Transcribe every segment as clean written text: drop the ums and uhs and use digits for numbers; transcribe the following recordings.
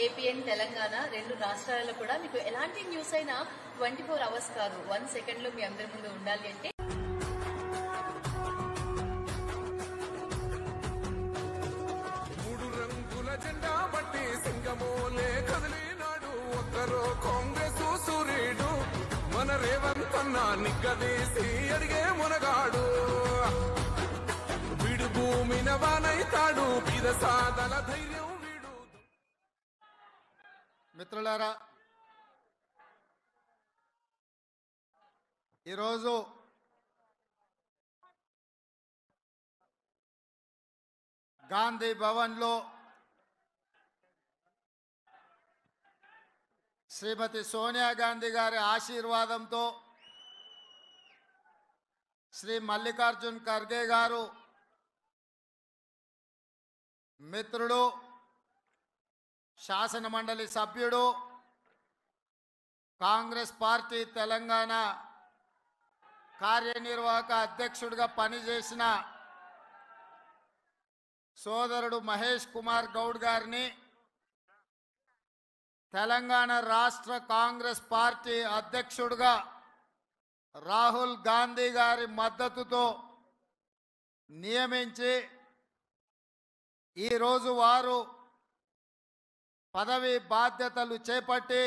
AP and Telangana రెండు రాష్ట్రాలలో కూడా మీకు ఎలాంటి న్యూస్ అయినా 24 అవర్స్ కాదు 1 సెకండ్ లో మీ అందరి ముందు ఉండాలి అంటే మూడు రంగుల జెండా బట్టి సింగమోలే కదిలినాడు ఒక్కరో కాంగ్రెస్ సూర్యుడు మన రేవంత్ అన్న నిగ్గదీసి అడిగే మునగాడు వీడు భూమిన వానైతాడు బీద సాదల ధైర్యం వీడు. మిత్రులారా, ఈరోజు గాంధీ భవన్లో శ్రీమతి సోనియా గాంధీ గారి ఆశీర్వాదంతో శ్రీ మల్లికార్జున్ ఖర్గే గారు మిత్రుడు, శాసన మండలి సభ్యుడు, కాంగ్రెస్ పార్టీ తెలంగాణ కార్యనిర్వాహక అధ్యక్షుడిగా పనిచేసిన సోదరుడు మహేష్ కుమార్ గౌడ్ గారిని తెలంగాణ రాష్ట్ర కాంగ్రెస్ పార్టీ అధ్యక్షుడిగా రాహుల్ గాంధీ గారి మద్దతుతో నియమించి ఈరోజు వారు పదవి బాధ్యతలు చేపట్టి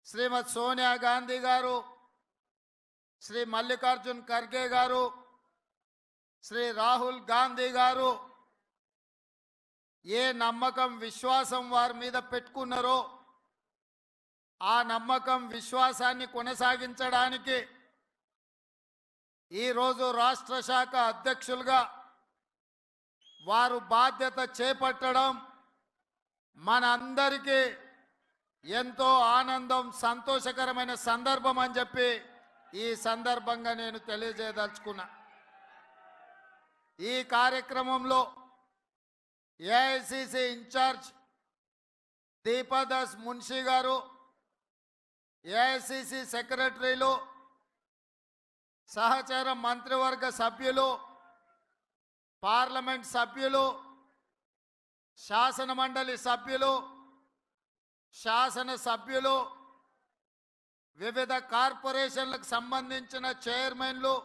శ్రీమతి సోనియా గాంధీ గారు, శ్రీ మల్లికార్జున్ ఖర్గే గారు, శ్రీ రాహుల్ గాంధీ గారు ఏ నమ్మకం విశ్వాసం వారి మీద పెట్టుకున్నారో ఆ నమ్మకం విశ్వాసాన్ని కొనసాగించడానికి ఈరోజు రాష్ట్ర శాఖ అధ్యక్షులుగా వారు బాధ్యత చేపట్టడం మనందరికీ ఎంతో ఆనందం, సంతోషకరమైన సందర్భం అని చెప్పి ఈ సందర్భంగా నేను తెలియజేయదలుచుకున్నా. ఈ కార్యక్రమంలో ఏఐసిసి ఇన్ఛార్జ్ దీపదాస్ మున్షి గారు, ఏఐసిసి సెక్రటరీలు, సహచర మంత్రివర్గ సభ్యులు, పార్లమెంట్ సభ్యులు, శాసన మండలి సభ్యులు, శాసన సభ్యులు, వివిధ కార్పొరేషన్లకు సంబంధించిన చైర్మన్లు,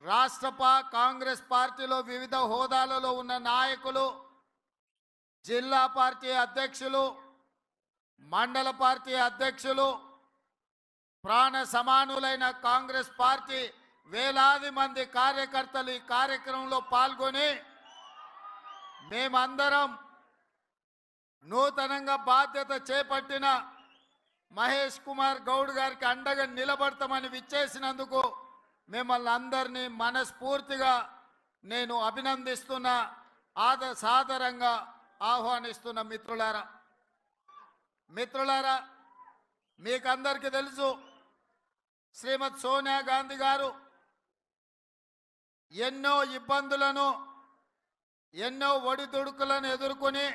రాష్ట్ర కాంగ్రెస్ పార్టీలో వివిధ హోదాలలో ఉన్న నాయకులు, జిల్లా పార్టీ అధ్యక్షులు, మండల పార్టీ అధ్యక్షులు, ప్రాణ సమానులైన కాంగ్రెస్ పార్టీ వేలాది మంది కార్యకర్తలు ఈ కార్యక్రమంలో పాల్గొని మేమందరం నూతనంగా బాధ్యత చేపట్టిన మహేష్ కుమార్ గౌడ్ గారికి అండగా నిలబడతామని విచ్చేసినందుకు మిమ్మల్ని అందరినీ మనస్ఫూర్తిగా నేను అభినందిస్తున్నా, సాదరంగా ఆహ్వానిస్తున్న మిత్రులారా, మీకందరికీ తెలుసు శ్రీమతి సోనియా గాంధీ గారు ఎన్నో ఇబ్బందులను, ఎన్నో ఒడిదుడుకులను ఎదుర్కొని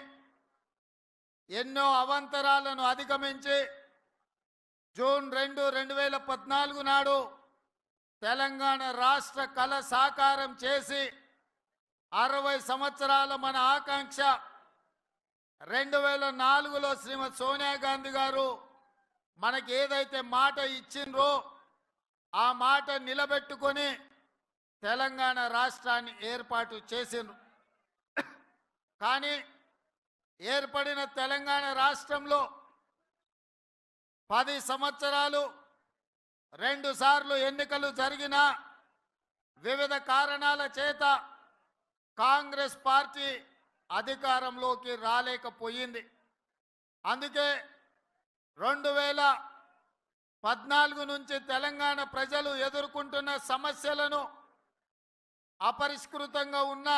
ఎన్నో అవాంతరాలను అధిగమించి జూన్ 2, 2014 నాడు తెలంగాణ రాష్ట్ర కళ సాకారం చేసి 60 సంవత్సరాల మన ఆకాంక్ష 2004లో శ్రీమతి సోనియా గాంధీ గారు మనకి ఏదైతే మాట ఇచ్చిండ్రో ఆ మాట నిలబెట్టుకొని తెలంగాణ రాష్ట్రాన్ని ఏర్పాటు చేసిండ్రు. కానీ ఏర్పడిన తెలంగాణ రాష్ట్రంలో 10 సంవత్సరాలు 2 సార్లు ఎన్నికలు జరిగిన వివిధ కారణాల చేత కాంగ్రెస్ పార్టీ అధికారంలోకి రాలేకపోయింది. అందుకే 2014 నుంచి తెలంగాణ ప్రజలు ఎదుర్కొంటున్న సమస్యలను, అపరిష్కృతంగా ఉన్న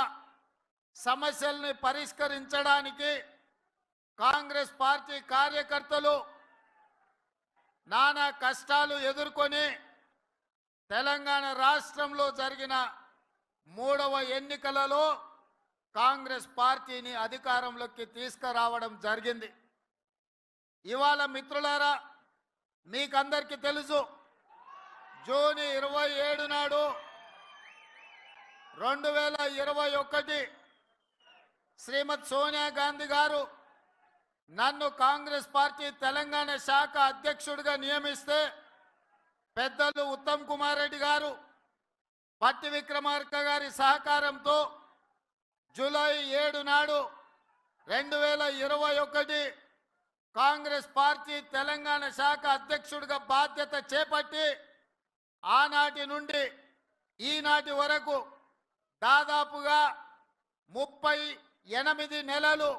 సమస్యల్ని పరిష్కరించడానికి కాంగ్రెస్ పార్టీ కార్యకర్తలు నానా కష్టాలు ఎదుర్కొని తెలంగాణ రాష్ట్రంలో జరిగిన 3వ ఎన్నికలలో కాంగ్రెస్ పార్టీని అధికారంలోకి తీసుకురావడం జరిగింది. ఇవాళ మిత్రులారా, మీకందరికీ తెలుసు జూన్ 27 నాడు 2021 శ్రీమతి సోనియా గాంధీ గారు నన్ను కాంగ్రెస్ పార్టీ తెలంగాణ శాఖ అధ్యక్షుడిగా నియమిస్తే పెద్దలు ఉత్తమ్ కుమార్ రెడ్డి గారు పట్టి విక్రమార్క గారి సహకారంతో జూలై 7 నాడు 2021 కాంగ్రెస్ పార్టీ తెలంగాణ శాఖ అధ్యక్షుడిగా బాధ్యత చేపట్టి ఆనాటి నుండి ఈనాటి వరకు దాదాపుగా 38 నెలలు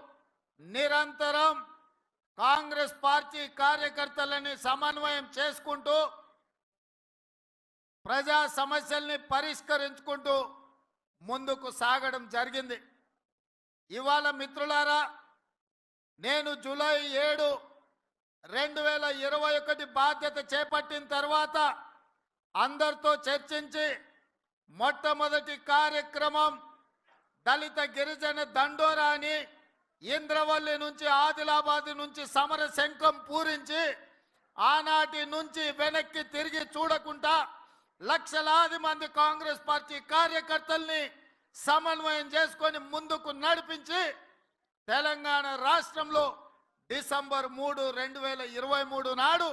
నిరంతరం కాంగ్రెస్ పార్టీ కార్యకర్తలని సమన్వయం చేసుకుంటూ ప్రజా సమస్యల్ని పరిష్కరించుకుంటూ ముందుకు సాగడం జరిగింది. ఇవాళ మిత్రులారా, నేను జూలై 7, 2021 బాధ్యత చేపట్టిన తర్వాత అందరితో చర్చించి మొట్టమొదటి కార్యక్రమం దళిత గిరిజన దండోరా అని ఇంద్రవల్లి నుంచి ఆదిలాబాద్ నుంచి సమర శంఖం పూరించి ఆనాటి నుంచి వెనక్కి తిరిగి చూడకుండా లక్షలాది మంది కాంగ్రెస్ పార్టీ కార్యకర్తల్ని సమన్వయం చేసుకొని ముందుకు నడిపించి తెలంగాణ రాష్ట్రంలో డిసెంబర్ 3, 2023 నాడు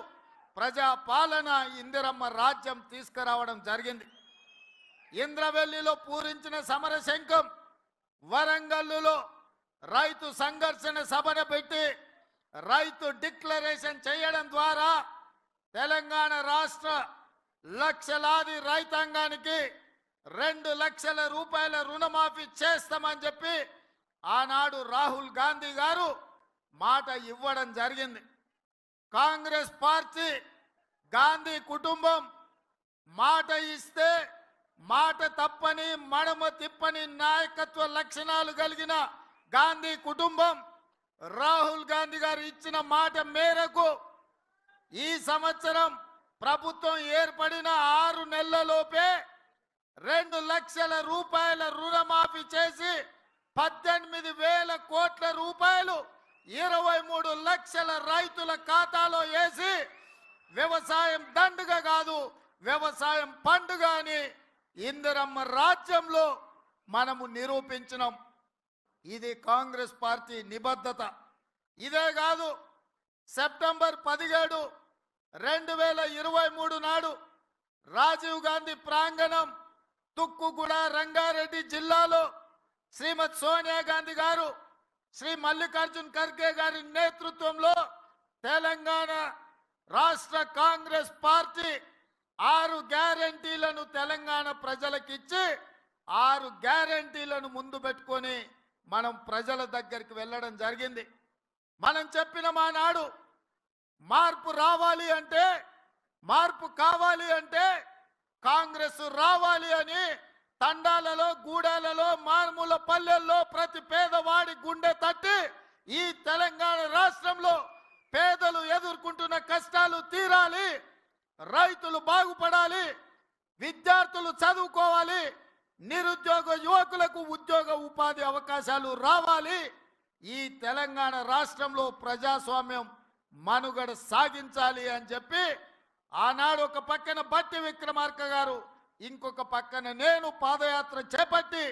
ప్రజాపాలన ఇందిరమ్మ రాజ్యం తీసుకురావడం జరిగింది. ఇంద్రవెల్లిలో పూరించిన సమర శంఖం, వరంగల్లులో రైతు సంఘర్షణ సభను పెట్టి రైతు డిక్లరేషన్ చేయడం ద్వారా తెలంగాణ రాష్ట్ర లక్షలాది రైతాంగానికి 2 లక్షల రూపాయల రుణమాఫీ చేస్తామని చెప్పి ఆనాడు రాహుల్ గాంధీ గారు మాట ఇవ్వడం జరిగింది. కాంగ్రెస్ పార్టీ, గాంధీ కుటుంబం మాట ఇస్తే మాట తప్పని మడమ తిప్పని నాయకత్వ లక్షణాలు కలిగిన గాంధీ కుటుంబం రాహుల్ గాంధీ గారు ఇచ్చిన మాట మేరకు ఈ సంవత్సరం ప్రభుత్వం ఏర్పడిన 6 నెలలలోపే 2 లక్షల రూపాయల రుణమాఫీ చేసి 18,000 కోట్ల రూపాయలు 23 లక్షల రైతుల ఖాతాలో వేసి వ్యవసాయం దండుగ కాదు, వ్యవసాయం పండుగ అని ఇందిరమ్మ రాజ్యంలో మనము నిరూపించినాం. ఇది కాంగ్రెస్ పార్టీ నిబద్ధత. ఇదే కాదు, సెప్టెంబర్ 17, 2023 నాడు రాజీవ్ గాంధీ ప్రాంగణం తుక్కుగూడ రంగారెడ్డి జిల్లాలో శ్రీమతి సోనియా గాంధీ గారు, శ్రీ మల్లికార్జున్ ఖర్గే గారి నేతృత్వంలో తెలంగాణ రాష్ట్ర కాంగ్రెస్ పార్టీ 6 గ్యారెంటీలను తెలంగాణ ప్రజలకు ఇచ్చి 6 గ్యారెంటీలను ముందు పెట్టుకొని మనం ప్రజల దగ్గరికి వెళ్ళడం జరిగింది. మనం చెప్పిన మానాడు మార్పు రావాలి అంటే, మార్పు కావాలి అంటే కాంగ్రెస్ రావాలి అని తండాలలో, గూడాలలో, మారుమూల పల్లెల్లో ప్రతి పేదవాడి గుండె తట్టి ఈ తెలంగాణ రాష్ట్రంలో పేదలు ఎదుర్కొంటున్న కష్టాలు తీరాలి, రైతులు బాగుపడాలి, విద్యార్థులు చదువుకోవాలి, నిరుద్యోగ యువకులకు ఉద్యోగ ఉపాధి అవకాశాలు రావాలి, ఈ తెలంగాణ రాష్ట్రంలో ప్రజాస్వామ్యం మనుగడ సాగించాలి అని చెప్పి ఆనాడు ఒక పక్కన బట్టి విక్రమార్క గారు, ఇంకొక పక్కన నేను పాదయాత్ర చేపట్టి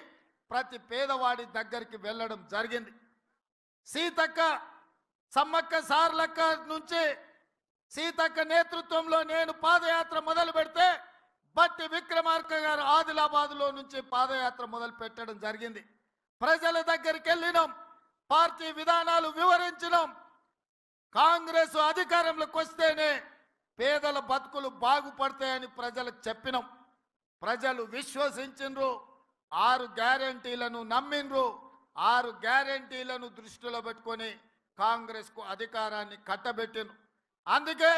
ప్రతి పేదవాడి దగ్గరికి వెళ్ళడం జరిగింది. సీతక్క, సమ్మక్క సార్లక్క నుంచి సీతక్క నేతృత్వంలో నేను పాదయాత్ర మొదలు పెడితే బట్టి విక్రమార్క గారు ఆదిలాబాద్లో నుంచి పాదయాత్ర మొదలు పెట్టడం జరిగింది. ప్రజల దగ్గరికి వెళ్ళినాం, పార్టీ విధానాలు వివరించినాం. కాంగ్రెస్ అధికారంలోకి వస్తేనే పేదల బతుకులు బాగుపడతాయని ప్రజలకు చెప్పినాం. ప్రజలు విశ్వసించిండ్రు, 6 గ్యారెంటీలను నమ్మిండ్రు. 6 గ్యారెంటీలను దృష్టిలో పెట్టుకొని కాంగ్రెస్కు అధికారాన్ని కట్టబెట్టిండ్రు. అందుకే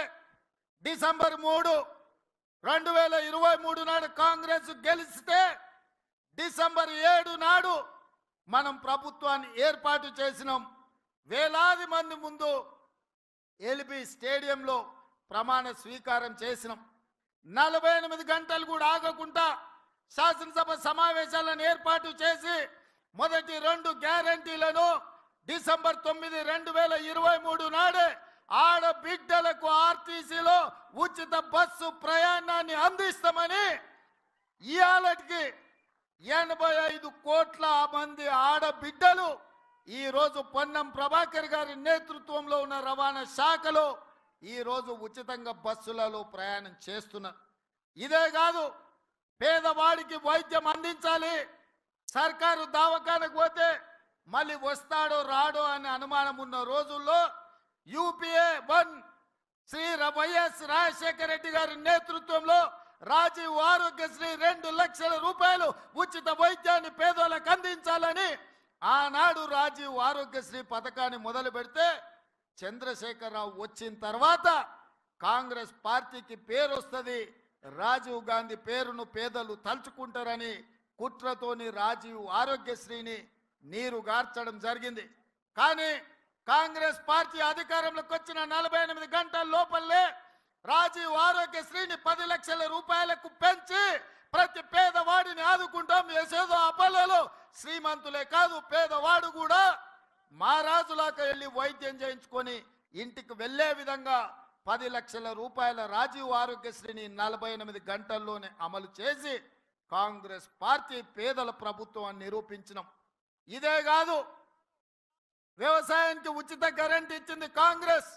డిసెంబర్ 3, 2023 నాడు కాంగ్రెస్ గెలిస్తే డిసెంబర్ 7 నాడు మనం ప్రభుత్వాన్ని ఏర్పాటు చేసినాం. వేలాది మంది ముందు ఎల్బీ స్టేడియంలో ప్రమాణ స్వీకారం చేసినాం. 48 గంటలు కూడా ఆగకుండా శాసనసభ సమావేశాలను ఏర్పాటు చేసి మొదటి 2 గ్యారెంటీలను డిసెంబర్ 9, 2023 నాడే ఆడబిడ్డలకు ఆర్టీసీలో ఉచిత బస్సు ప్రయాణాన్ని అందిస్తామని ఇయాలటికి 85 కోట్ల మంది ఆడబిడ్డలు ఈ రోజు పొన్నం ప్రభాకర్ గారి నేతృత్వంలో ఉన్న రవాణా శాఖలో ఈ రోజు ఉచితంగా బస్సులలో ప్రయాణం చేస్తున్నారు. ఇదే కాదు, పేదవాడికి వైద్యం అందించాలి. సర్కారు దవాఖానకు పోతే మళ్ళీ వస్తాడో రాడో అనే అనుమానం ఉన్న రోజుల్లో యూపీఏ 1 శ్రీ వైఎస్ రాజశేఖర రెడ్డి గారి నేతృత్వంలో రాజీవ్ ఆరోగ్యశ్రీ 2 లక్షల రూపాయలు ఉచిత వైద్యాన్ని పేదోళ్ళకు అందించాలని ఆనాడు రాజీవ్ ఆరోగ్యశ్రీ పథకాన్ని మొదలు పెడితే చంద్రశేఖరరావు వచ్చిన తర్వాత కాంగ్రెస్ పార్టీకి పేరు వస్తుంది, రాజీవ్ గాంధీ పేరును పేదలు తలుచుకుంటారని కుట్రతోని రాజీవ్ ఆరోగ్యశ్రీని నీరు గార్చడం జరిగింది. కానీ కాంగ్రెస్ పార్టీ అధికారంలోకి వచ్చిన 48 గంటల లోపలే రాజీవ్ ఆరోగ్యశ్రీని 10 లక్షల రూపాయలకు పెంచి ప్రతి పేదవాడిని ఆదుకుంటాం. ఏదో అపోలో శ్రీమంతులే కాదు, పేదవాడు కూడా మహారాజులాగా వెళ్ళి వైద్యం చేయించుకొని ఇంటికి వెళ్లే విధంగా 10 లక్షల రూపాయల రాజీవ్ ఆరోగ్యశ్రీని 48 గంటల్లోనే అమలు చేసి కాంగ్రెస్ పార్టీ పేదల ప్రభుత్వం అని నిరూపించినాం. ఇదే కాదు, వ్యవసాయానికి ఉచిత కరెంట్ ఇచ్చింది కాంగ్రెస్.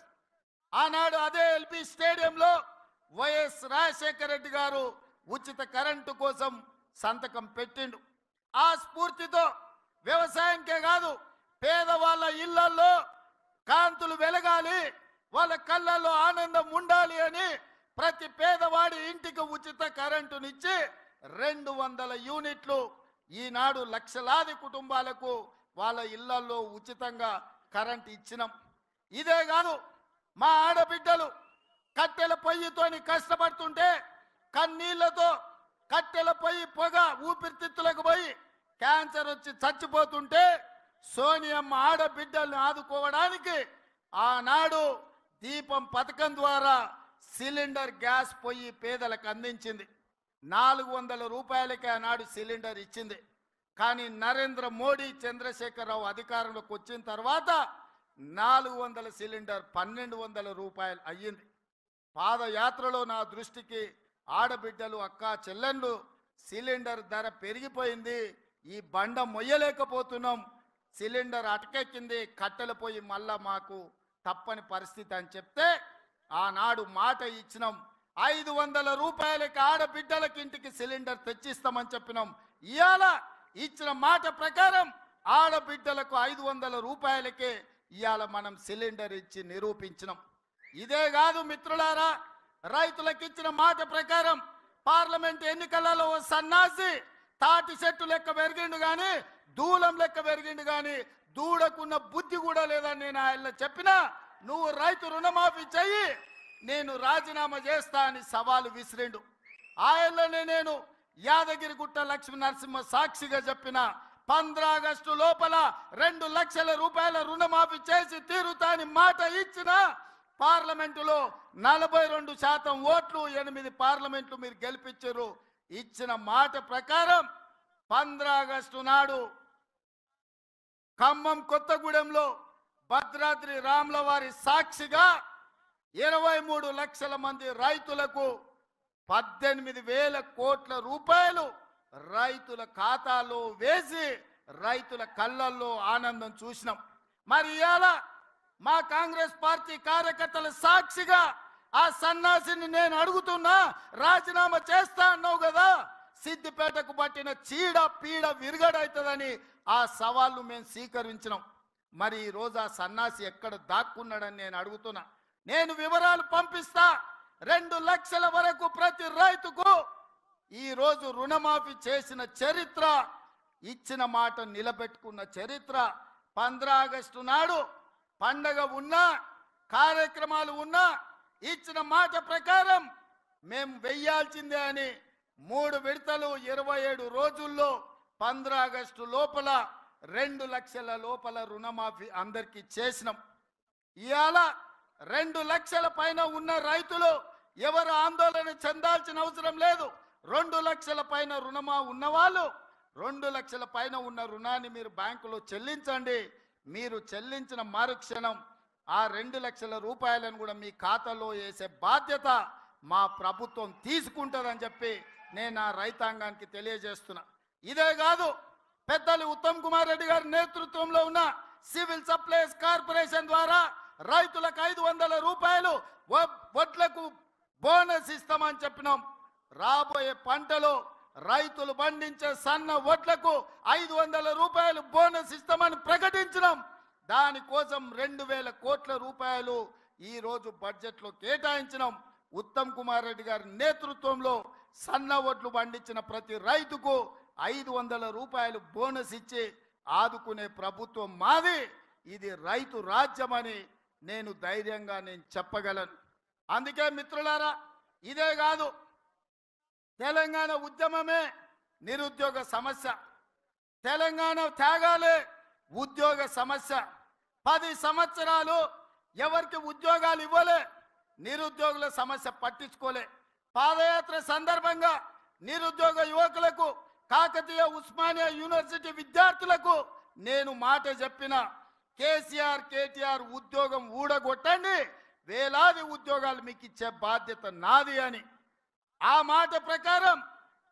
ఆనాడు అదే ఎల్బీ స్టేడియంలో వైఎస్ రాజశేఖర రెడ్డి గారు ఉచిత కరెంటు కోసం సంతకం పెట్టిండు. ఆ స్ఫూర్తితో వ్యవసాయంకే కాదు, పేదవాళ్ళ ఇళ్లలో కాంతులు వెలగాలి, వాళ్ళ కళ్ళల్లో ఆనందం ఉండాలి అని ప్రతి పేదవాడి ఇంటికి ఉచిత కరెంటునిచ్చి 200 యూనిట్లు ఈనాడు లక్షలాది కుటుంబాలకు వాళ్ళ ఇళ్లలో ఉచితంగా కరెంట్ ఇచ్చినాం. ఇదే కాదు, మా ఆడబిడ్డలు కట్టెల పొయ్యితోని కష్టపడుతుంటే కన్నీళ్లతో కట్టెల పొయ్యి పొగ ఊపిరితిత్తులకు పోయి క్యాన్సర్ వచ్చి చచ్చిపోతుంటే సోనియమ్మ ఆడబిడ్డల్ని ఆదుకోవడానికి ఆనాడు దీపం పథకం ద్వారా సిలిండర్ గ్యాస్ పొయ్యి పేదలకు అందించింది. 400 రూపాయలకే ఆనాడు సిలిండర్ ఇచ్చింది. కానీ నరేంద్ర మోడీ చంద్రశేఖరరావు అధికారంలోకి వచ్చిన తర్వాత 400 సిలిండర్ 1200 రూపాయలు అయ్యింది. పాదయాత్రలో నా దృష్టికి ఆడబిడ్డలు అక్క చెల్లెళ్ళు సిలిండర్ ధర పెరిగిపోయింది, ఈ బండ మొయ్యలేకపోతున్నాం, సిలిండర్ అటకెక్కింది, కట్టెల పోయి మళ్ళా మాకు తప్పని పరిస్థితి అని చెప్తే ఆనాడు మాట ఇచ్చినాం. 500 రూపాయలకి ఆడబిడ్డలకి ఇంటికి సిలిండర్ తెచ్చిస్తామని చెప్పినాం. ఇవాళ ఇచ్చిన మాట ప్రకారం ఆడబిడ్డలకు 500 రూపాయలకే ఇవాళ మనం సిలిండర్ ఇచ్చి నిరూపించినాం. ఇదే కాదు మిత్రులారా, రైతులకు ఇచ్చిన మాట ప్రకారం పార్లమెంట్ ఎన్నికలలో సన్నాసి తాటి చెట్టు లెక్క పెరిగిండు కానీ దూలం లెక్క పెరిగిండు కానీ దూడకున్న బుద్ధి కూడా లేదని నేను ఆయన చెప్పినా నువ్వు రైతు రుణమాఫీ చెయ్యి, నేను రాజీనామా చేస్తా అని సవాలు విసిరిండు. ఆయనలోనే నేను యాదగిరిగుట్ట లక్ష్మీ నరసింహ సాక్షిగా చెప్పిన 15 ఆగస్టు లోపల 2 లక్షల రూపాయల రుణమాఫీ చేసి తీరుతాని మాట ఇచ్చిన పార్లమెంటులో 42% ఓట్లు, 8 పార్లమెంట్లు మీరు గెలిపించారు. ఇచ్చిన మాట ప్రకారం 15 ఆగస్టు నాడు ఖమ్మం కొత్తగూడెంలో భద్రాద్రి రాముల వారి సాక్షిగా 23 లక్షల మంది రైతులకు 18,000 కోట్ల రూపాయలు రైతుల ఖాతాలో వేసి రైతుల కళ్ళల్లో ఆనందం చూసినాం. మరి ఇవాళ మా కాంగ్రెస్ పార్టీ కార్యకర్తల సాక్షిగా ఆ సన్నాసిని నేను అడుగుతున్నా, రాజీనామా చేస్తా అన్నావు కదా, సిద్దిపేటకు పట్టిన చీడ పీడ విరుగడవుతుందని ఆ సవాళ్ళు మేము స్వీకరించినాం. మరి ఈ రోజు ఆ సన్నాసి ఎక్కడ దాక్కున్నాడని నేను అడుగుతున్నా. నేను వివరాలు పంపిస్తా. 2 లక్షల వరకు ప్రతి రైతుకు ఈ రోజు రుణమాఫీ చేసిన చరిత్ర, ఇచ్చిన మాట నిలబెట్టుకున్న చరిత్ర. 15 ఆగస్టు నాడు పండగ ఉన్నా కార్యక్రమాలు ఉన్నా ఇచ్చిన మాట ప్రకారం మేము వెయ్యాల్సిందే అని 3 విడతలు 27 రోజుల్లో 15 ఆగస్టు లోపల 2 లక్షల లోపల రుణమాఫీ అందరికీ చేసినాం. ఇవాళ 2 లక్షల పైన ఉన్న రైతులు ఎవరు ఆందోళన చెందాల్సిన అవసరం లేదు. 2 లక్షల పైన రుణమా ఉన్నవాళ్ళు 2 లక్షల పైన ఉన్న రుణాన్ని మీరు బ్యాంకులో చెల్లించండి. మీరు చెల్లించిన మరుక్షణం ఆ 2 లక్షల రూపాయలను కూడా మీ ఖాతాలో వేసే బాధ్యత మా ప్రభుత్వం తీసుకుంటుందని చెప్పి నేను ఆ రైతాంగానికి తెలియజేస్తున్నా. ఇదే కాదు, పెద్దలు ఉత్తమ్ కుమార్ రెడ్డి గారి నేతృత్వంలో ఉన్న సివిల్ సప్లైస్ కార్పొరేషన్ ద్వారా రైతులకు 500 రూపాయలు వడ్లకు బోనస్ ఇస్తామని చెప్పినాం. రాబోయే పంటలో రైతులు పండించే సన్న వడ్లకు 500 రూపాయలు బోనస్ ఇస్తామని ప్రకటించినాం. దానికోసం 2000 కోట్ల రూపాయలు ఈ రోజు బడ్జెట్లో కేటాయించినాం. ఉత్తమ్ కుమార్ రెడ్డి గారి నేతృత్వంలో సన్న వడ్లు పండించిన ప్రతి రైతుకు 500 రూపాయలు బోనస్ ఇచ్చి ఆదుకునే ప్రభుత్వం మాది. ఇది రైతు రాజ్యమని నేను ధైర్యంగా చెప్పగలను. అందుకే మిత్రులారా, ఇదే కాదు, తెలంగాణ ఉద్యమమే నిరుద్యోగ సమస్య, తెలంగాణ త్యాగాలే ఉద్యోగ సమస్య. 10 సంవత్సరాలు ఎవరికి ఉద్యోగాలు ఇవ్వలే, నిరుద్యోగుల సమస్య పట్టించుకోలే. పాదయాత్ర సందర్భంగా నిరుద్యోగ యువకులకు, కాకతీయ ఉస్మానియా యూనివర్సిటీ విద్యార్థులకు నేను మాట చెప్పిన, కేసీఆర్ కేటీఆర్ ఉద్యోగం ఊడగొట్టండి, వేలాది ఉద్యోగాలు మీకు ఇచ్చే బాధ్యత నాది అని. ఆ మాట ప్రకారం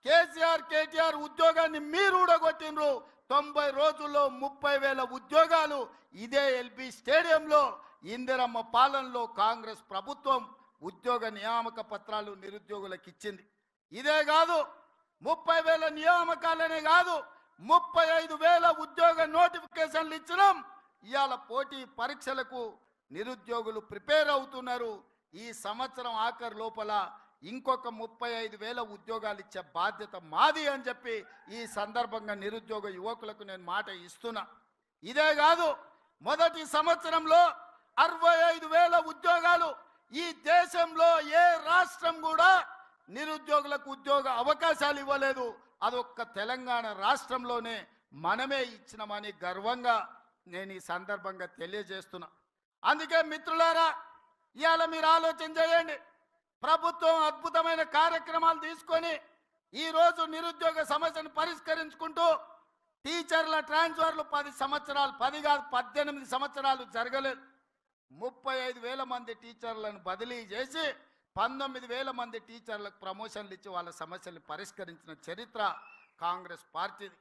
కేసీఆర్ కేటీఆర్ ఉద్యోగాన్ని మీరు ఊడగొట్టినరు. 90 రోజుల్లో 30,000 ఉద్యోగాలు ఇదే ఎల్బీ స్టేడియంలో ఇందిరమ్మ పాలనలో కాంగ్రెస్ ప్రభుత్వం ఉద్యోగ నియామక పత్రాలు నిరుద్యోగులకు ఇచ్చింది. ఇదే కాదు, 30,000 నియామకాలనే కాదు, 35,000 ఉద్యోగ నోటిఫికేషన్లు ఇచ్చినాం. ఇవాళ పోటీ పరీక్షలకు నిరుద్యోగులు ప్రిపేర్ అవుతున్నారు. ఈ సంవత్సరం ఆఖరు లోపల ఇంకొక 35,000 ఉద్యోగాలు ఇచ్చే బాధ్యత మాది అని చెప్పి ఈ సందర్భంగా నిరుద్యోగ యువకులకు నేను మాట ఇస్తున్నా. ఇదే కాదు, మొదటి సంవత్సరంలో 65,000 ఉద్యోగాలు. ఈ దేశంలో ఏ రాష్ట్రం కూడా నిరుద్యోగులకు ఉద్యోగ అవకాశాలు ఇవ్వలేదు. అదొక్క తెలంగాణ రాష్ట్రంలోనే మనమే ఇచ్చినామని గర్వంగా నేను ఈ సందర్భంగా తెలియజేస్తున్నా. అందుకే మిత్రులారా, ఇవాళ మీరు ఆలోచన చేయండి. ప్రభుత్వం అద్భుతమైన కార్యక్రమాలు తీసుకొని ఈరోజు నిరుద్యోగ సమస్యను పరిష్కరించుకుంటూ టీచర్ల ట్రాన్స్ఫర్లు 10 సంవత్సరాలు, 10 కాదు 18 సంవత్సరాలు జరగలేదు. 35,000 మంది టీచర్లను బదిలీ చేసి 19,000 మంది టీచర్లకు ప్రమోషన్లు ఇచ్చి వాళ్ళ సమస్యలు పరిష్కరించిన చరిత్ర కాంగ్రెస్ పార్టీది.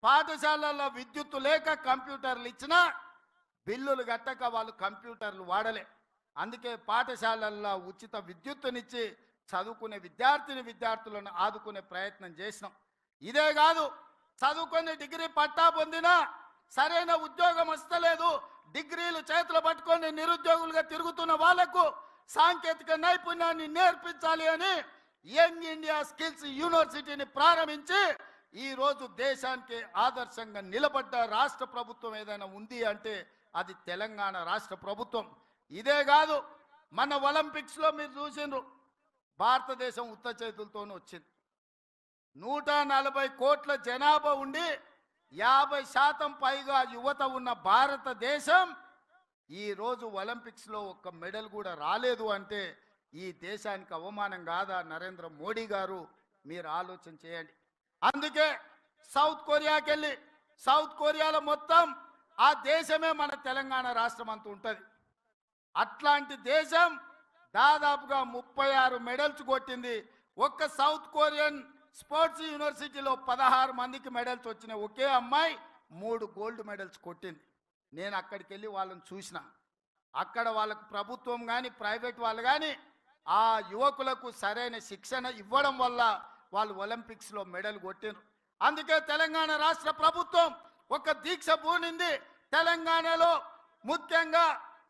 పాఠశాలల్లో విద్యుత్తు లేక కంప్యూటర్లు ఇచ్చినా బిల్లులు కట్టక వాళ్ళు కంప్యూటర్లు వాడలే. అందుకే పాఠశాలల్లో ఉచిత విద్యుత్తునిచ్చి చదువుకునే విద్యార్థులను ఆదుకునే ప్రయత్నం చేసినాం. ఇదే కాదు, చదువుకుని డిగ్రీ పట్టా పొందినా సరైన ఉద్యోగం వస్తలేదు, డిగ్రీలు చేతులు పట్టుకొని నిరుద్యోగులుగా తిరుగుతున్న వాళ్లకు సాంకేతిక నైపుణ్యాన్ని నేర్పించాలి అని యంగ్ ఇండియా స్కిల్స్ యూనివర్సిటీని ప్రారంభించి ఈ రోజు దేశానికి ఆదర్శంగా నిలబడ్డ రాష్ట్ర ప్రభుత్వం ఏదైనా ఉంది అంటే అది తెలంగాణ రాష్ట్ర ప్రభుత్వం. ఇదే కాదు, మన ఒలింపిక్స్లో మీరు చూసిండ్రు, భారతదేశం ఉత్త చేతులతోనే వచ్చింది. 140 కోట్ల జనాభా ఉండి 50% పైగా యువత ఉన్న భారతదేశం ఈరోజు ఒలింపిక్స్లో ఒక్క మెడల్ కూడా రాలేదు అంటే ఈ దేశానికి అవమానం కాదా? నరేంద్ర మోడీ గారు, మీరు ఆలోచన చేయండి. అందుకే సౌత్ కొరియాకి వెళ్ళి, సౌత్ కొరియాలో మొత్తం ఆ దేశమే మన తెలంగాణ రాష్ట్రం అంత ఉంటుంది. అట్లాంటి దేశం దాదాపుగా 36 మెడల్స్ కొట్టింది. ఒక్క సౌత్ కొరియన్ స్పోర్ట్స్ యూనివర్సిటీలో 16 మందికి మెడల్స్ వచ్చినాయి. ఒకే అమ్మాయి 3 గోల్డ్ మెడల్స్ కొట్టింది. నేను అక్కడికి వెళ్ళి వాళ్ళని చూసిన. అక్కడ వాళ్ళకు ప్రభుత్వం కానీ ప్రైవేట్ వాళ్ళు కానీ ఆ యువకులకు సరైన శిక్షణ ఇవ్వడం వల్ల వాళ్ళు ఒలింపిక్స్లో మెడల్ కొట్టినారు. అందుకే తెలంగాణ రాష్ట్ర ప్రభుత్వం ఒక దీక్ష పూనింది. తెలంగాణలో ముఖ్యంగా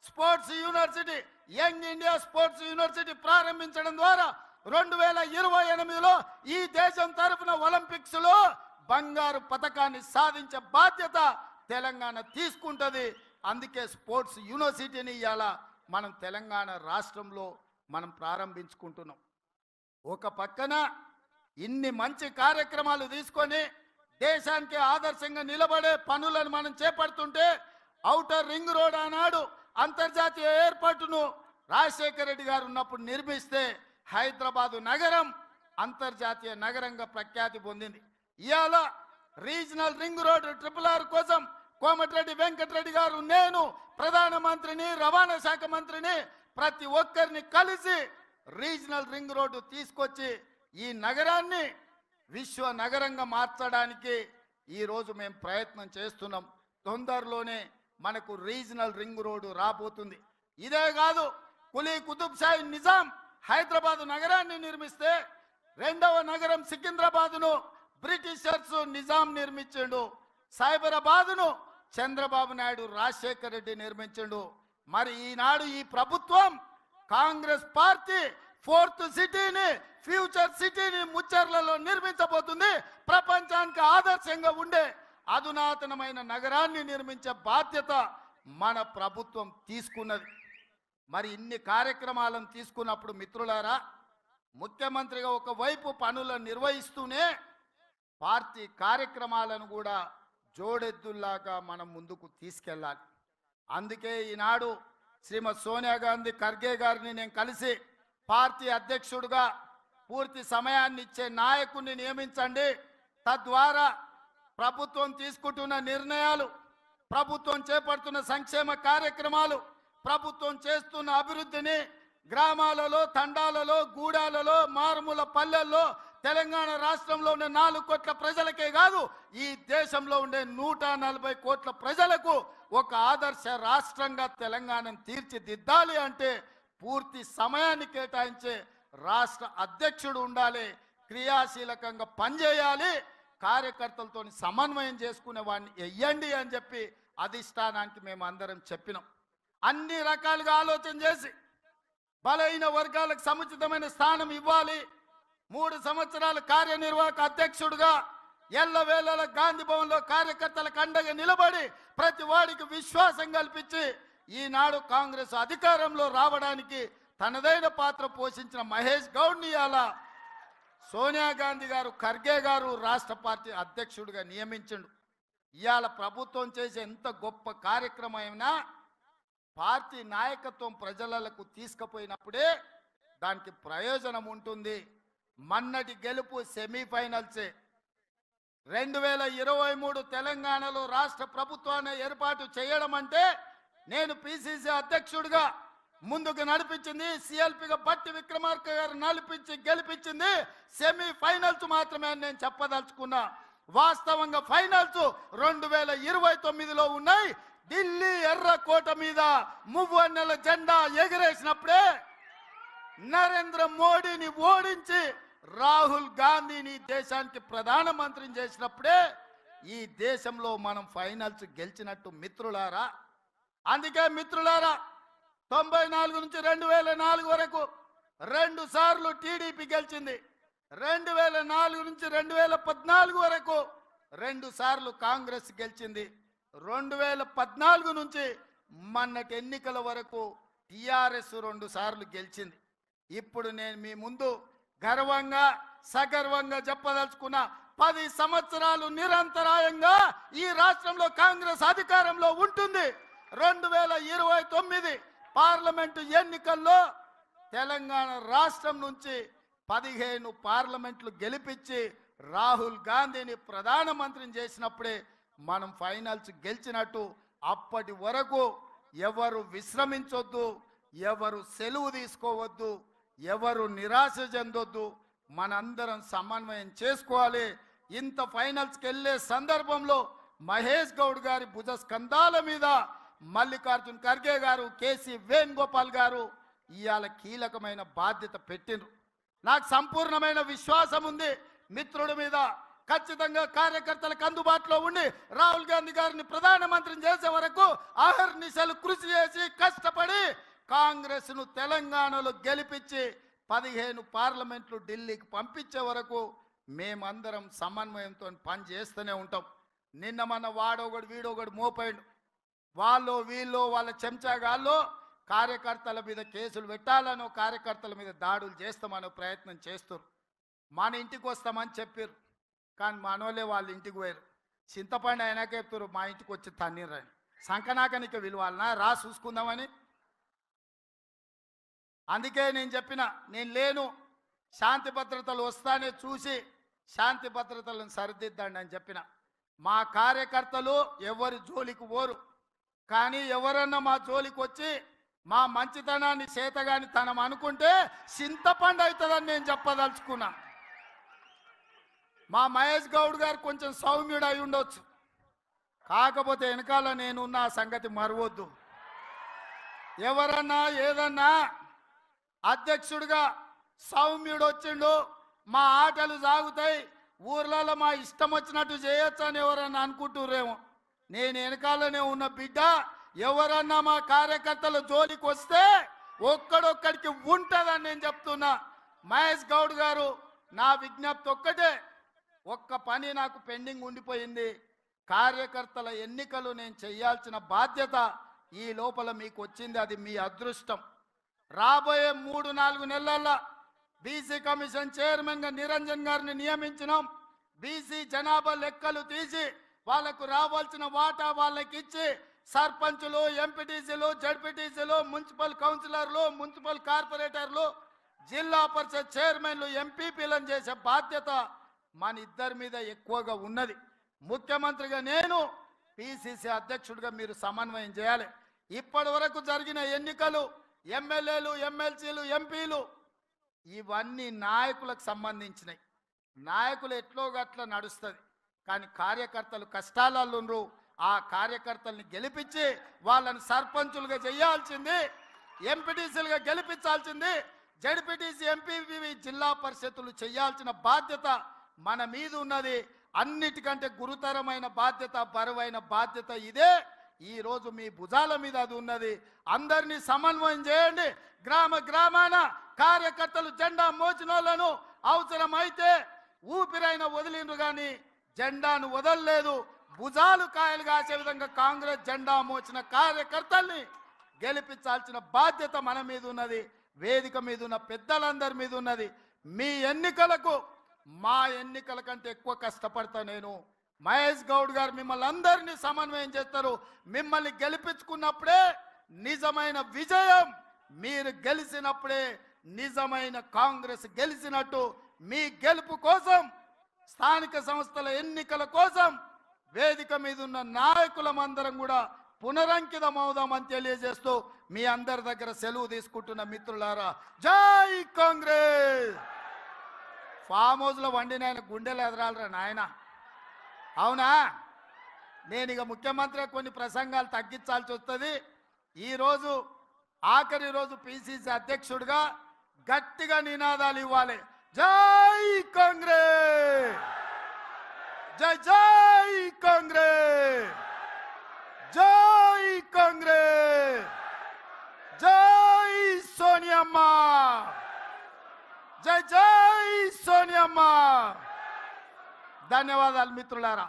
sports university, young India sports university ప్రారంభించడం ద్వారా 2028లో ఈ దేశం తరఫున ఒలింపిక్స్ లో బంగారు పతకాన్ని సాధించే బాధ్యత తెలంగాణ తీసుకుంటది. అందుకే స్పోర్ట్స్ యూనివర్సిటీని ఇవాళ మనం తెలంగాణ రాష్ట్రంలో మనం ప్రారంభించుకుంటున్నాం. ఒక పక్కన ఇన్ని మంచి కార్యక్రమాలు తీసుకొని దేశానికి ఆదర్శంగా నిలబడే పనులను మనం చేపడుతుంటే, ఔటర్ రింగ్ రోడ్ ఆనాడు అంతర్జాతీయ ఎయిర్పోర్టును రాజశేఖర రెడ్డి గారు ఉన్నప్పుడు నిర్మిస్తే హైదరాబాదు నగరం అంతర్జాతీయ నగరంగా ప్రఖ్యాతి పొందింది. ఇవాళ రీజనల్ రింగ్ రోడ్ RRR కోసం కోమటిరెడ్డి వెంకటరెడ్డి గారు, నేను ప్రధానమంత్రిని, రవాణా శాఖ మంత్రిని, ప్రతి ఒక్కరిని కలిసి రీజనల్ రింగ్ రోడ్డు తీసుకొచ్చి ఈ నగరాన్ని విశ్వ నగరంగా మార్చడానికి ఈరోజు మేము ప్రయత్నం చేస్తున్నాం. తొందరలోనే మనకు రీజనల్ రింగ్ రోడ్డు రాబోతుంది. ఇదే కాదు, కులీ కుతుబ్ షాహీ నిజాం హైదరాబాద్ నగరాన్ని నిర్మిస్తే రెండవ నగరం సికింద్రాబాద్ను బ్రిటిషర్స్ నిజాం నిర్మించిండు. సైబరాబాద్ను చంద్రబాబు నాయుడు రాజశేఖర రెడ్డి నిర్మించిండు. మరి ఈనాడు ఈ ప్రభుత్వం కాంగ్రెస్ పార్టీ ఫోర్త్ సిటీని, ఫ్యూచర్ సిటీని ముచ్చర్లలో నిర్మించబోతుంది. ప్రపంచానికి ఆదర్శంగా ఉండే అధునాతనమైన నగరాన్ని నిర్మించే బాధ్యత మన ప్రభుత్వం తీసుకున్నది. మరి ఇన్ని కార్యక్రమాలను తీసుకున్నప్పుడు మిత్రులారా, ముఖ్యమంత్రిగా ఒకవైపు పనులను నిర్వహిస్తూనే పార్టీ కార్యక్రమాలను కూడా జోడెద్దుల్లాగా మనం ముందుకు తీసుకెళ్ళాలి. అందుకే ఈనాడు శ్రీమతి సోనియా గాంధీ ఖర్గే గారిని నేను కలిసి పార్టీ అధ్యక్షుడిగా పూర్తి సమయాన్ని ఇచ్చే నాయకుడిని నియమించండి, తద్వారా ప్రభుత్వం తీసుకుంటున్న నిర్ణయాలు, ప్రభుత్వం చేపడుతున్న సంక్షేమ కార్యక్రమాలు, ప్రభుత్వం చేస్తున్న అభివృద్ధిని గ్రామాలలో, తండాలలో, గూడాలలో, మారుమూల పల్లెల్లో తెలంగాణ రాష్ట్రంలో ఉండే 4 కోట్ల ప్రజలకే కాదు, ఈ దేశంలో ఉండే 140 కోట్ల ప్రజలకు ఒక ఆదర్శ రాష్ట్రంగా తెలంగాణను తీర్చిదిద్దాలి అంటే పూర్తి సమయాన్ని కేటాయించే రాష్ట్ర అధ్యక్షుడు ఉండాలి, క్రియాశీలకంగా పనిచేయాలి, కార్యకర్తలతో సమన్వయం చేసుకునే వాడిని వెయ్యండి అని చెప్పి అధిష్టానానికి మేము అందరం చెప్పినాం. అన్ని రకాలుగా ఆలోచన చేసి బలహీన వర్గాలకు సముచితమైన స్థానం ఇవ్వాలి. 3 సంవత్సరాల కార్యనిర్వాహక అధ్యక్షుడిగా ఎల్లవేళల గాంధీ భవన్లో కార్యకర్తలకు అండగా నిలబడి ప్రతి వాడికి విశ్వాసం కల్పించి ఈనాడు కాంగ్రెస్ అధికారంలో రావడానికి తనదైన పాత్ర పోషించిన మహేష్ గౌడ్ని ఇవాళ సోనియా గాంధీ గారు, ఖర్గే గారు రాష్ట్ర పార్టీ అధ్యక్షుడిగా నియమించిండు. ఇవాళ ప్రభుత్వం చేసే ఎంత గొప్ప కార్యక్రమం అయినా పార్టీ నాయకత్వం ప్రజలకు తీసుకుపోయినప్పుడే దానికి ప్రయోజనం ఉంటుంది. మన్నటి గెలుపు సెమీఫైనల్సే. 2023 తెలంగాణలో రాష్ట్ర ప్రభుత్వాన్ని ఏర్పాటు చేయడం అంటే నేను పిసిసి అధ్యక్షుడిగా ముందుకు నడిపించింది, సిఎల్పిగా బట్టి విక్రమార్క గారు నడిపించి గెలిపించింది సెమీఫైనల్స్ మాత్రమే అని నేను చెప్పదలుచుకున్నా. వాస్తవంగా ఫైనల్స్ 2029లో ఉన్నాయి. ఢిల్లీ ఎర్రకోట మీద మువ్వన్నెల జెండా ఎగిరేసినప్పుడే, నరేంద్ర మోడీని ఓడించి రాహుల్ గాంధీని దేశానికి ప్రధానమంత్రిని చేసినప్పుడే ఈ దేశంలో మనం ఫైనల్స్ గెలిచినట్టు మిత్రులారా. అందుకే మిత్రులారా, 94 నుంచి 2004 వరకు 2 సార్లు టీడీపీ గెలిచింది. 2004 నుంచి 2014 వరకు 2 సార్లు కాంగ్రెస్ గెలిచింది. 2014 నుంచి మొన్నటి ఎన్నికల వరకు టిఆర్ఎస్ 2 సార్లు గెలిచింది. ఇప్పుడు నేను మీ ముందు గర్వంగా సగర్వంగా చెప్పదలుచుకున్న 10 సంవత్సరాలు నిరంతరాయంగా ఈ రాష్ట్రంలో కాంగ్రెస్ అధికారంలో ఉంటుంది. 2029 పార్లమెంటు ఎన్నికల్లో తెలంగాణ రాష్ట్రం నుంచి 15 పార్లమెంట్లు గెలిపించి రాహుల్ గాంధీని ప్రధానమంత్రిని చేసినప్పుడే మనం ఫైనల్స్ గెలిచినట్టు. అప్పటి వరకు ఎవరు విశ్రమించొద్దు, ఎవరు సెలవు తీసుకోవద్దు, ఎవరు నిరాశ చెందొద్దు, మనందరం సమన్వయం చేసుకోవాలి. ఇంత ఫైనల్స్కి వెళ్ళే సందర్భంలో మహేష్ గౌడ్ గారి భుజ స్కంధాల మీద మల్లికార్జున్ ఖర్గే గారు, కేసీ వేణుగోపాల్ గారు ఇవాళ కీలకమైన బాధ్యత పెట్టిండ్రు. నాకు సంపూర్ణమైన విశ్వాసం ఉంది మిత్రుడి మీద. ఖచ్చితంగా కార్యకర్తలకు అందుబాటులో ఉండి రాహుల్ గాంధీ గారిని ప్రధానమంత్రిని చేసే వరకు అహర్నిశలు కృషి చేసి కష్టపడి కాంగ్రెస్ను తెలంగాణలో గెలిపించి 15 పార్లమెంట్లు ఢిల్లీకి పంపించే వరకు మేమందరం సమన్వయంతో పని చేస్తూనే ఉంటాం. నిన్న మన వాడొకడు వీడొకడు మోపాడు, వాళ్ళు వీళ్ళు వాళ్ళ చెంచాగాళ్ళు కార్యకర్తల మీద కేసులు పెట్టాలనో కార్యకర్తల మీద దాడులు చేస్తామనో ప్రయత్నం చేస్తారు. మన ఇంటికి వస్తామని చెప్పారు, కానీ మనోళ్ళే వాళ్ళ ఇంటికి పోయారు. చింతపండు అయినాక చెప్తారు మా ఇంటికి వచ్చి తన్నీరని. సంకనాకనిక విలువాలనా రా చూసుకుందామని. అందుకే నేను చెప్పిన, నేను లేను, శాంతి భద్రతలు వస్తానే చూసి శాంతి భద్రతలను సరిదిద్దండి అని చెప్పిన. మా కార్యకర్తలు ఎవరి జోలికి పోరు, కానీ ఎవరన్నా మా జోలికి వచ్చి మా మంచితనాన్ని చేతగాని తనం అనుకుంటే చింతపండు అవుతుందని నేను చెప్పదలుచుకున్నా. మా మహేష్ గౌడ్ గారు కొంచెం సౌమ్యుడు అయి ఉండొచ్చు, కాకపోతే వెనకాల నేనున్న ఆ సంగతి మరవద్దు. ఎవరన్నా ఏదన్నా అధ్యక్షుడిగా సౌమ్యుడు వచ్చిండు, మా ఆటలు సాగుతాయి, ఊర్లలో మా ఇష్టం వచ్చినట్టు చేయొచ్చు అని ఎవరన్నా అనుకుంటుర్రేమో. నేను వెనకాలనే ఉన్న బిడ్డ. ఎవరన్నా మా కార్యకర్తల జోలికి వస్తే ఒక్కడొక్కడికి ఉంటుందని నేను చెప్తున్నా. మహేష్ గౌడ్ గారు, నా విజ్ఞప్తి ఒక్కటే, ఒక్క పని నాకు పెండింగ్ ఉండిపోయింది. కార్యకర్తల ఎన్నికలు నేను చేయాల్సిన బాధ్యత ఈ లోపల మీకు వచ్చింది. అది మీ అదృష్టం. రాబోయే 3-4 నెలల్లో బీసీ కమిషన్ చైర్మన్గా నిరంజన్ గారిని నియమించినాం. బీసీ జనాభా లెక్కలు తీసి వాళ్లకు రావాల్సిన వాటా వాళ్ళకి ఇచ్చి సర్పంచులు, ఎంపీటీసీలు, జడ్పీటీసీలు, మున్సిపల్ కౌన్సిలర్లు, మున్సిపల్ కార్పొరేటర్లు, జిల్లా పరిషత్ చైర్మన్లు, ఎంపీపీలను చేసే బాధ్యత మన ఇద్దరి మీద ఎక్కువగా ఉన్నది. ముఖ్యమంత్రిగా నేను, పిసిసి అధ్యక్షుడిగా మీరు సమన్వయం చేయాలి. ఇప్పటి వరకు జరిగిన ఎన్నికలు, ఎమ్మెల్యేలు, ఎమ్మెల్సీలు, ఎంపీలు ఇవన్నీ నాయకులకు సంబంధించినవి. నాయకులు ఎట్లో గట్ల నడుస్తుంది, కానీ కార్యకర్తలు కష్టాలలో ఉండ్రు. ఆ కార్యకర్తల్ని గెలిపించి వాళ్ళని సర్పంచులుగా చేయాల్సింది, ఎంపీటీసీలుగా గెలిపించాల్సింది, జడ్పీటీసీ, ఎంపీపీ, జిల్లా పరిషత్తులు చేయాల్సిన బాధ్యత మన మీద ఉన్నది. అన్నిటికంటే గురుతరమైన బాధ్యత, బరువైన బాధ్యత ఇదే. ఈ రోజు మీ భుజాల మీద అది ఉన్నది. అందరినీ సమన్వయం చేయండి. గ్రామ గ్రామాన కార్యకర్తలు జెండా మోచినోళ్లను అవసరమైతే ఊపిరైన వదిలిండ్రు, కానీ జెండాను వదలలేదు. భుజాలు కాయలు కాసే విధంగా కాంగ్రెస్ జెండా మోచిన కార్యకర్తల్ని గెలిపించాల్సిన బాధ్యత మన మీద ఉన్నది. వేదిక మీద ఉన్న పెద్దలందరి మీద ఉన్నది. మీ ఎన్నికలకు మా ఎన్నికల కంటే ఎక్కువ కష్టపడతా నేను. మహేష్ గౌడ్ గారు మిమ్మల్ని అందరినీ సమన్వయం చేస్తారు. మిమ్మల్ని గెలిపించుకున్నప్పుడే నిజమైన విజయం, మీరు గెలిచినప్పుడే నిజమైన కాంగ్రెస్ గెలిచినట్టు. మీ గెలుపు కోసం, స్థానిక సంస్థల ఎన్నికల కోసం వేదిక మీద ఉన్న నాయకులమందరం కూడా పునరంకితం అవుదామని తెలియజేస్తూ మీ అందరి దగ్గర సెలవు తీసుకుంటున్న మిత్రులారా, జై కాంగ్రెస్. ఫామ్ హౌస్లో వండిన ఆయన గుండెలు ఎదరాలరా నాయన, అవునా? నేను ఇక ముఖ్యమంత్రి కొన్ని ప్రసంగాలు తగ్గించాల్సి వస్తుంది. ఈరోజు ఆఖరి రోజు పిసిసి అధ్యక్షుడిగా గట్టిగా నినాదాలు ఇవ్వాలి. జై కాంగ్రెస్, జై జై కాంగ్రెస్, జై కాంగ్రెస్, జై సోనియమ్మ, జై జై సోనియమ్మ. ధన్యవాదాలు మిత్రులారా.